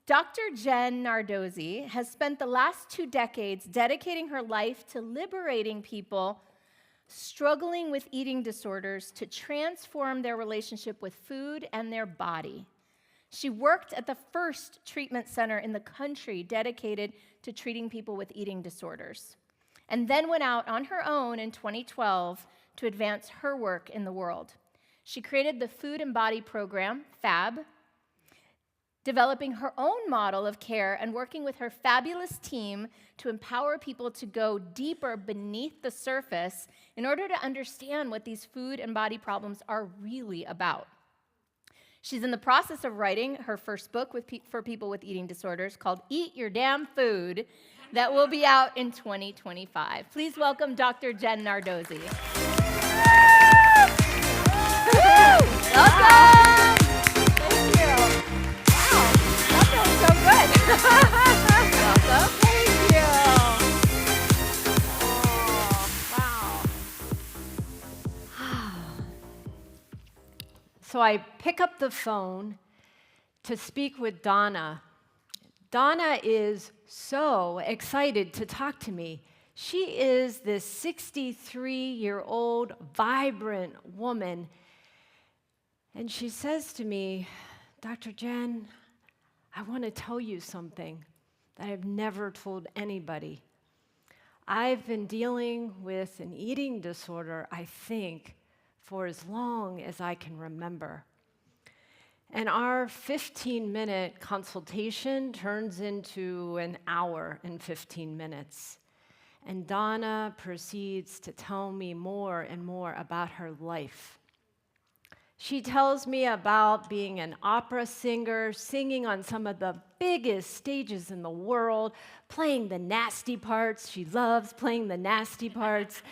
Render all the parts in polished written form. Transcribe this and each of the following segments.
Dr. Jen Nardozzi has spent the last 2 decades dedicating her life to liberating people struggling with eating disorders to transform their relationship with food and their body. She worked at the first treatment center in the country dedicated to treating people with eating disorders, and then went out on her own in 2012 to advance her work in the world. She created the Food and Body program, FAB, developing her own model of care and working with her fabulous team to empower people to go deeper beneath the surface in order to understand what these food and body problems are really about. She's in the process of writing her first book for people with eating disorders called Eat Your Damn Food that will be out in 2025. Please welcome Dr. Jen Nardozzi. Welcome! Thank you. So good. Welcome. Thank you. Oh, wow. So I pick up the phone to speak with Donna. Donna is so excited to talk to me. She is this 63-year-old, vibrant woman. And she says to me, Dr. Jen, I want to tell you something that I've never told anybody. I've been dealing with an eating disorder, I think, for as long as I can remember. And our 15-minute consultation turns into an hour and 15 minutes. And Donna proceeds to tell me more and more about her life. She tells me about being an opera singer, singing on some of the biggest stages in the world, playing the nasty parts. She loves playing the nasty parts.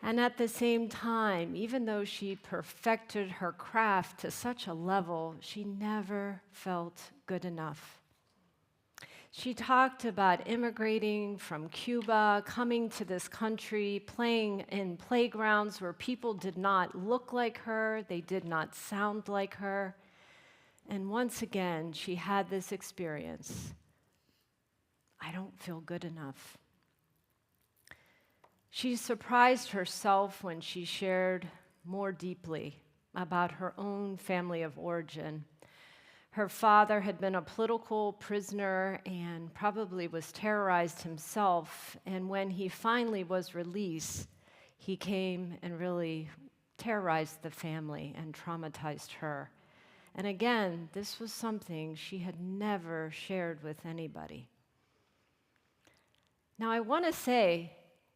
And at the same time, even though she perfected her craft to such a level, she never felt good enough. She talked about immigrating from Cuba, coming to this country, playing in playgrounds where people did not look like her, they did not sound like her. And once again, she had this experience. I don't feel good enough. She surprised herself when she shared more deeply about her own family of origin. Her father had been a political prisoner and probably was terrorized himself. And when he finally was released, he came and really terrorized the family and traumatized her. And again, this was something she had never shared with anybody. Now, I want to say,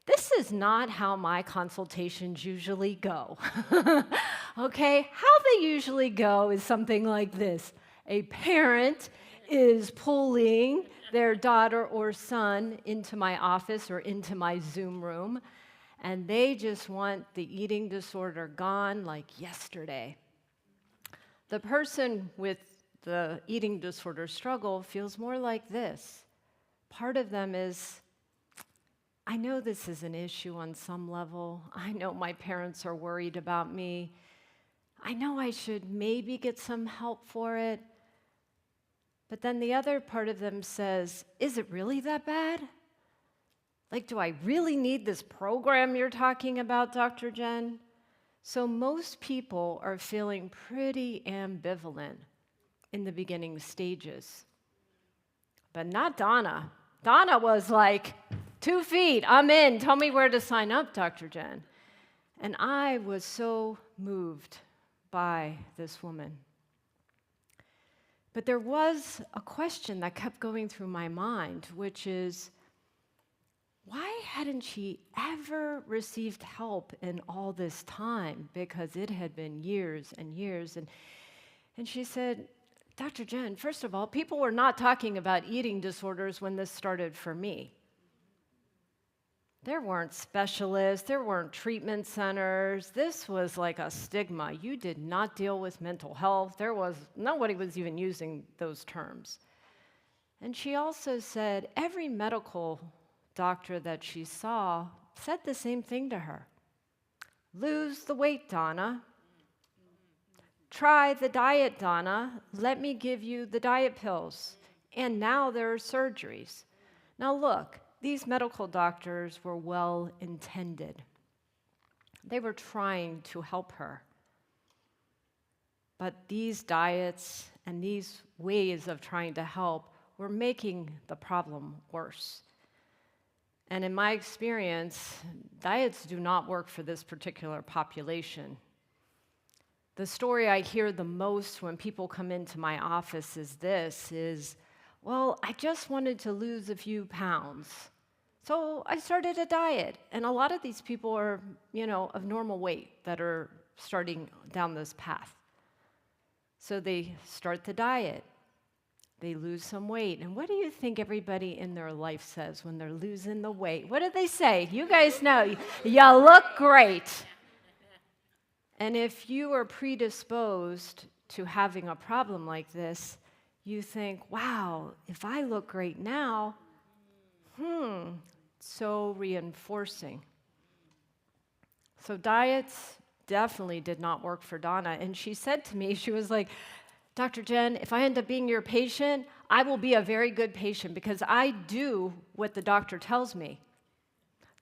this is not how my consultations usually go. Okay? How they usually go is something like this. A parent is pulling their daughter or son into my office or into my Zoom room, and they just want the eating disorder gone like yesterday. The person with the eating disorder struggle feels more like this. Part of them is, I know this is an issue on some level. I know my parents are worried about me. I know I should maybe get some help for it. But then the other part of them says, is it really that bad? Like, do I really need this program you're talking about, Dr. Jen? So most people are feeling pretty ambivalent in the beginning stages. But not Donna. Donna was like, 2 feet, I'm in. Tell me where to sign up, Dr. Jen. And I was so moved by this woman. But there was a question that kept going through my mind, which is, why hadn't she ever received help in all this time? Because it had been years and years. And she said, Dr. Jen, first of all, people were not talking about eating disorders when this started for me. There weren't specialists, there weren't treatment centers. This was like a stigma. You did not deal with mental health. Nobody was even using those terms. And she also said every medical doctor that she saw said the same thing to her. Lose the weight, Donna. Try the diet, Donna. Let me give you the diet pills. And now there are surgeries. Now look, these medical doctors were well intended. They were trying to help her. But these diets and these ways of trying to help were making the problem worse. And in my experience, diets do not work for this particular population. The story I hear the most when people come into my office is, well, I just wanted to lose a few pounds. So I started a diet. And a lot of these people are, of normal weight that are starting down this path. So they start the diet. They lose some weight. And what do you think everybody in their life says when they're losing the weight? What do they say? You guys know, you look great. And if you are predisposed to having a problem like this, you think, wow, if I look great now, so reinforcing. So diets definitely did not work for Donna. And she said to me, she was like, Dr. Jen, if I end up being your patient, I will be a very good patient because I do what the doctor tells me.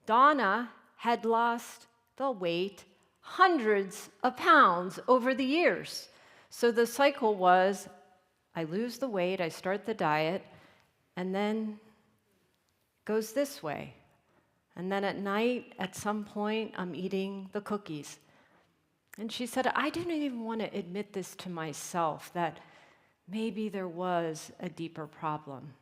Donna had lost the weight, hundreds of pounds over the years. So the cycle was, I lose the weight, I start the diet, and then it goes this way. And then at night, at some point, I'm eating the cookies. And she said, I didn't even want to admit this to myself, that maybe there was a deeper problem.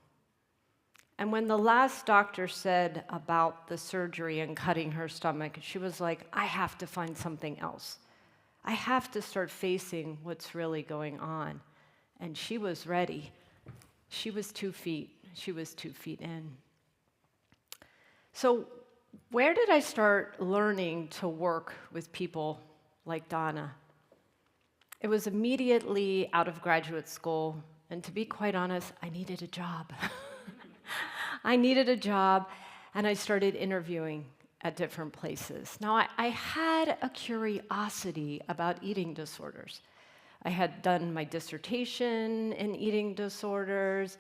And when the last doctor said about the surgery and cutting her stomach, she was like, I have to find something else. I have to start facing what's really going on. And she was ready. She was 2 feet. She was 2 feet in. So where did I start learning to work with people like Donna? It was immediately out of graduate school, and to be quite honest, I needed a job. I needed a job, and I started interviewing at different places. Now, I had a curiosity about eating disorders. I had done my dissertation in eating disorders,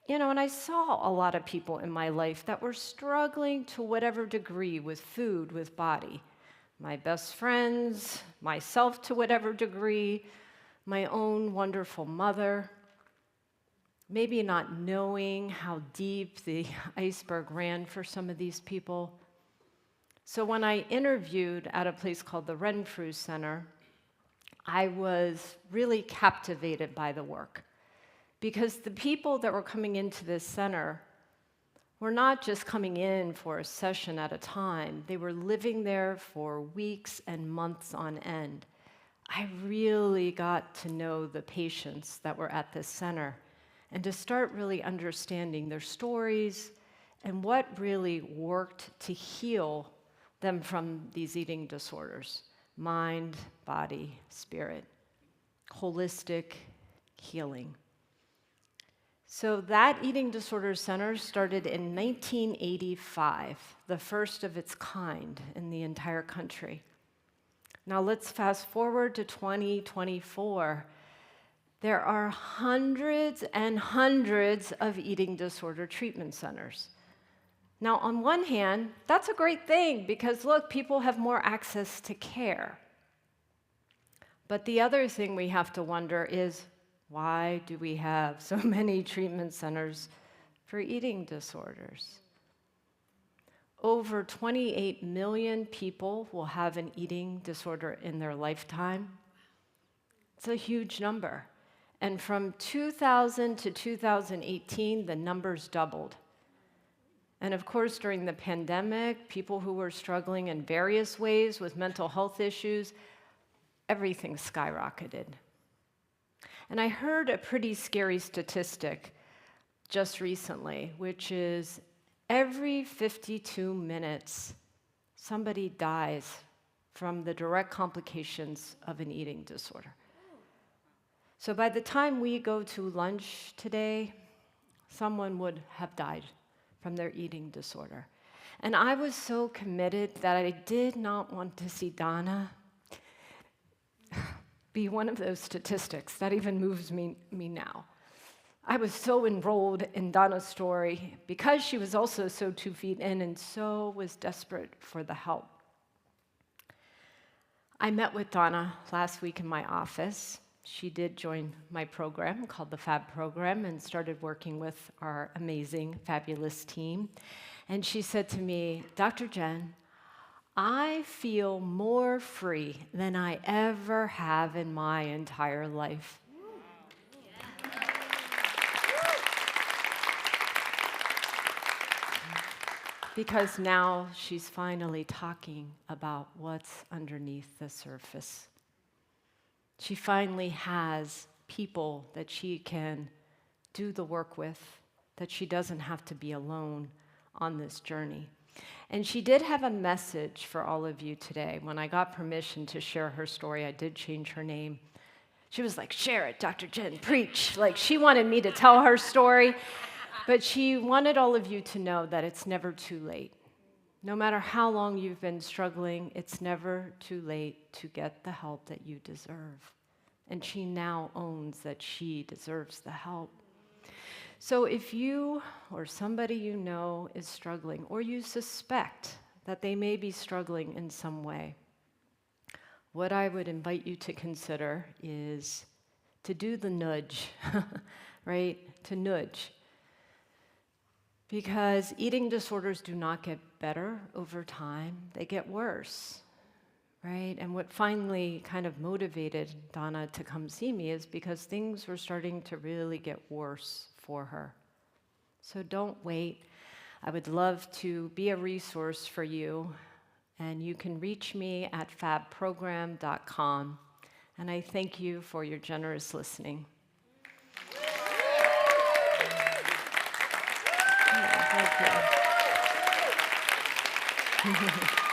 and I saw a lot of people in my life that were struggling to whatever degree with food, with body. My best friends, myself to whatever degree, my own wonderful mother, maybe not knowing how deep the iceberg ran for some of these people. So when I interviewed at a place called the Renfrew Center, I was really captivated by the work because the people that were coming into this center were not just coming in for a session at a time. They were living there for weeks and months on end. I really got to know the patients that were at this center and to start really understanding their stories and what really worked to heal them from these eating disorders: mind, body, spirit, holistic healing. So that eating disorder center started in 1985, the first of its kind in the entire country. Now let's fast forward to 2024. There are hundreds and hundreds of eating disorder treatment centers. Now, on one hand, that's a great thing because, look, people have more access to care. But the other thing we have to wonder is, why do we have so many treatment centers for eating disorders? Over 28 million people will have an eating disorder in their lifetime. It's a huge number. And from 2000 to 2018, the numbers doubled. And of course, during the pandemic, people who were struggling in various ways with mental health issues, everything skyrocketed. And I heard a pretty scary statistic just recently, which is every 52 minutes, somebody dies from the direct complications of an eating disorder. So by the time we go to lunch today, someone would have died from their eating disorder. And I was so committed that I did not want to see Donna be one of those statistics that even moves me now. I was so enrolled in Donna's story because she was also so 2 feet in and so was desperate for the help. I met with Donna last week in my office. She did join my program called the FAB program and started working with our amazing, fabulous team. And she said to me, Dr. Jen, I feel more free than I ever have in my entire life. Because now she's finally talking about what's underneath the surface. She finally has people that she can do the work with, that she doesn't have to be alone on this journey. And she did have a message for all of you today. When I got permission to share her story, I did change her name. She was like, share it, Dr. Jen, preach. Like, she wanted me to tell her story. But she wanted all of you to know that it's never too late. No matter how long you've been struggling, it's never too late to get the help that you deserve. And she now owns that she deserves the help. So if you or somebody you know is struggling, or you suspect that they may be struggling in some way, what I would invite you to consider is to do the nudge, right? To nudge. Because eating disorders do not get better over time, they get worse, right? And what finally kind of motivated Donna to come see me is because things were starting to really get worse for her. So don't wait. I would love to be a resource for you, and you can reach me at fabprogram.com. And I thank you for your generous listening. Thank you.